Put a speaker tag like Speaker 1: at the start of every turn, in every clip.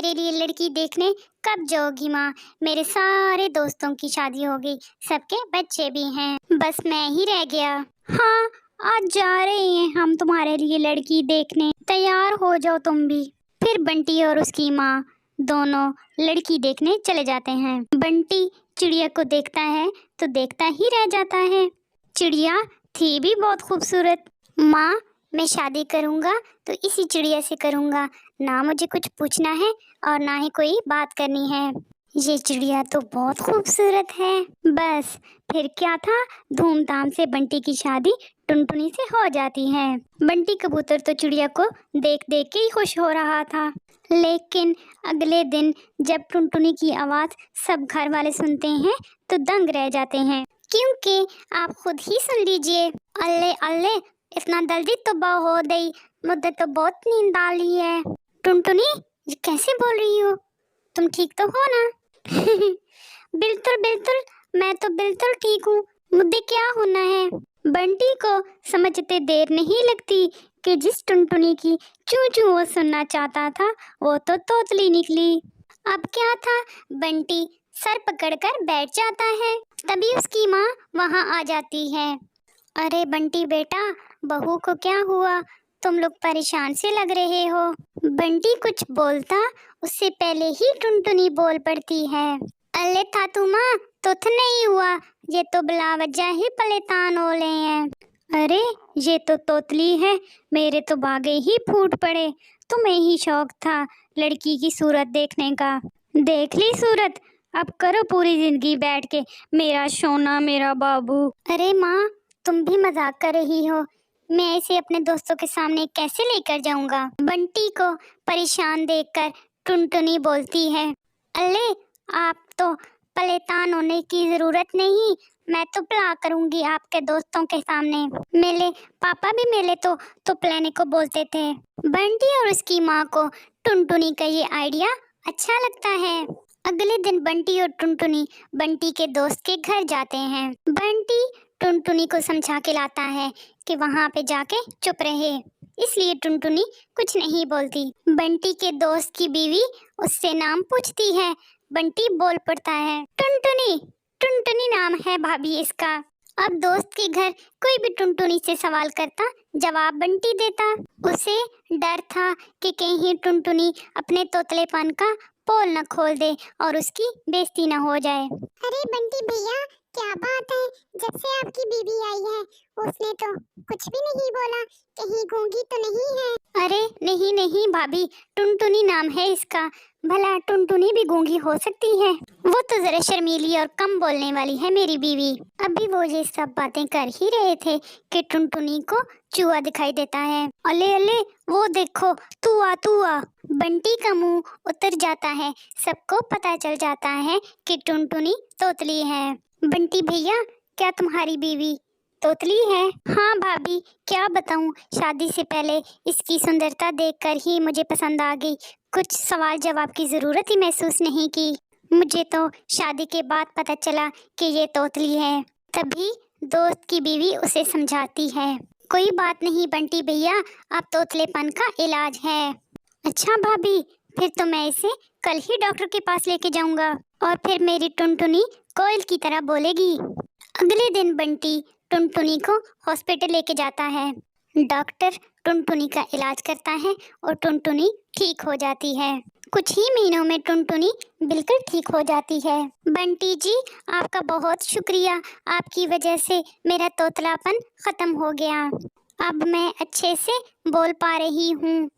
Speaker 1: میرے لیے لڑکی دیکھنے کب جاؤگی ماں؟ میرے سارے دوستوں کی شادی ہو گئی، سب کے بچے بھی ہیں، بس میں ہی رہ گیا۔ ہاں آج جا رہے ہیں ہم تمہارے لیے لڑکی دیکھنے، تیار ہو جاؤ تم بھی۔ پھر بنٹی اور اس کی ماں دونوں لڑکی دیکھنے چلے جاتے ہیں۔ بنٹی چڑیا کو دیکھتا ہے تو دیکھتا ہی رہ جاتا ہے، چڑیا تھی بھی بہت خوبصورت۔ ماں میں شادی کروں گا تو اسی چڑیا سے کروں گا، نہ مجھے کچھ پوچھنا ہے اور نہ ہی کوئی بات کرنی ہے، یہ چڑیا تو بہت خوبصورت ہے۔ بس پھر کیا تھا، دھوم دھام سے بنٹی کی شادی ٹنٹنی سے ہو جاتی ہے۔ بنٹی کبوتر تو چڑیا کو دیکھ دیکھ کے ہی خوش ہو رہا تھا، لیکن اگلے دن جب ٹنٹنی کی آواز سب گھر والے سنتے ہیں تو دنگ رہ جاتے ہیں، کیونکہ آپ خود ہی سن لیجئے۔ اللہ اللہ اتنا جلدی صبح ہو گئی، مجھے تو بہت نیند آ رہی ہے۔ ٹنٹنی یہ کیسے بول رہی ہو، تم ٹھیک تو ہو نا؟ بالکل بالکل، میں تو بالکل ٹھیک ہوں، مجھے کیا ہونا ہے؟ بنٹی کو سمجھتے دیر نہیں لگتی کہ جس ٹنٹنی کی چوں چوں وہ سننا چاہتا تھا وہ تو توتلی نکلی۔ اب کیا تھا، بنٹی سر پکڑ کر بیٹھ جاتا ہے، تبھی اس کی ماں وہاں آ جاتی ہے۔ ارے بنٹی بیٹا، بہو کو کیا ہوا، تم لوگ پریشان سے لگ رہے ہو۔ بنٹی کچھ بولتا اس سے پہلے ہی ٹنٹنی بول پڑتی ہے، اللہ تھاتو ماں تتھ نہیں ہوا، یہ تو بلا وجہ ہی پریشان ہو رہے ہیں۔ ارے یہ تو توتلی ہے، میرے تو باگے ہی پھوٹ پڑے، تمہیں ہی شوق تھا لڑکی کی صورت دیکھنے کا، دیکھ لی صورت، اب کرو پوری زندگی بیٹھ کے میرا سونا میرا بابو۔ ارے ماں تم بھی مذاق کر رہی ہو، میں اسے اپنے دوستوں کے سامنے کیسے لے کر جاؤں گا؟ بنٹی کو پریشان دیکھ کر ٹنٹنی بولتی ہے، اللہ آپ تو پریشان ہونے کی ضرورت نہیں، میں تو پلا کروں گی آپ کے دوستوں کے سامنے، میرے پاپا بھی میرے تو پلانے کو بولتے تھے۔ بنٹی اور اس کی ماں کو ٹنٹنی کا یہ آئیڈیا اچھا لگتا ہے۔ اگلے دن بنٹی اور ٹنٹنی بنٹی کے دوست کے گھر جاتے ہیں۔ بنٹی ٹنٹنی کو سمجھا کے لاتا ہے کہ وہاں پہ جا کے چپ رہے، اس لیے ٹنٹنی کچھ نہیں بولتی۔ بنٹی کے دوست کی بیوی اس سے نام پوچھتی ہے، بنٹی بول پڑتا ہے، ٹنٹنی، ٹنٹنی نام ہے بھابھی اس کا۔ اب دوست کے گھر کوئی بھی ٹنٹنی سے سوال کرتا جواب بنٹی دیتا، اسے ڈر تھا کہ کہیں ٹنٹنی اپنے توتلے پن کا پول نہ کھول دے اور اس کی بےزتی نہ ہو جائے۔ ارے بنٹی بھیا کیا بات ہے، جب سے آپ کی بیوی آئی ہے اس نے تو کچھ بھی نہیں بولا، کہیں گونگی تو نہیں ہے؟ ارے نہیں نہیں بھابھی، ٹنٹنی نام ہے اس کا، بھلا ٹنٹنی بھی گونگی ہو سکتی ہے؟ وہ تو ذرا شرمیلی اور کم بولنے والی ہے میری بیوی۔ ابھی وہ یہ سب باتیں کر ہی رہے تھے کہ ٹنٹنی کو چوہا دکھائی دیتا ہے، الے الے وہ دیکھو تو آ، بنٹی کا منہ اتر جاتا ہے، سب کو پتہ چل جاتا ہے کہ ٹنٹنی توتلی ہے۔ بنٹی بھیا کیا تمہاری بیوی توتلی ہے؟ ہاں بھابھی کیا بتاؤں، شادی سے پہلے اس کی سندرتا دیکھ کر ہی مجھے پسند آ گئی، کچھ سوال جواب کی ضرورت ہی محسوس نہیں کی، مجھے تو شادی کے بعد پتہ چلا کہ یہ توتلی ہے، تبھی دوست کی بیوی اسے سمجھاتی ہے، کوئی بات نہیں بنٹی بھیا، اب توتلے پن کا علاج ہے۔ اچھا بھابھی پھر تو میں اسے کل ہی ڈاکٹر کے پاس لے کے جاؤں گا، اور پھر میری ٹنٹنی کوئل کی طرح بولے گی۔ اگلے دن بنٹی ٹنٹنی کو ہاسپٹل لے کے جاتا ہے، ڈاکٹر ٹنٹنی کا علاج کرتا ہے اور ٹنٹنی ٹھیک ہو جاتی ہے، کچھ ہی مہینوں میں ٹنٹنی بالکل ٹھیک ہو جاتی ہے۔ بنٹی جی آپ کا بہت شکریہ، آپ کی وجہ سے میرا توتلا پن ختم ہو گیا، اب میں اچھے سے بول پا رہی ہوں۔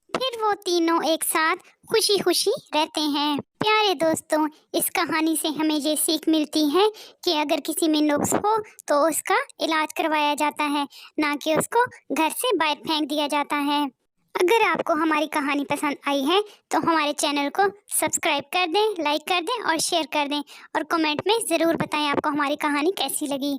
Speaker 1: پھر وہ تینوں ایک ساتھ خوشی خوشی رہتے ہیں۔ پیارے دوستوں اس کہانی سے ہمیں یہ سیکھ ملتی ہے کہ اگر کسی میں نقص ہو تو اس کا علاج کروایا جاتا ہے، نہ کہ اس کو گھر سے باہر پھینک دیا جاتا ہے۔ اگر آپ کو ہماری کہانی پسند آئی ہے تو ہمارے چینل کو سبسکرائب کر دیں، لائک کر دیں اور شیئر کر دیں، اور کمنٹ میں ضرور بتائیں آپ کو ہماری کہانی کیسی لگی۔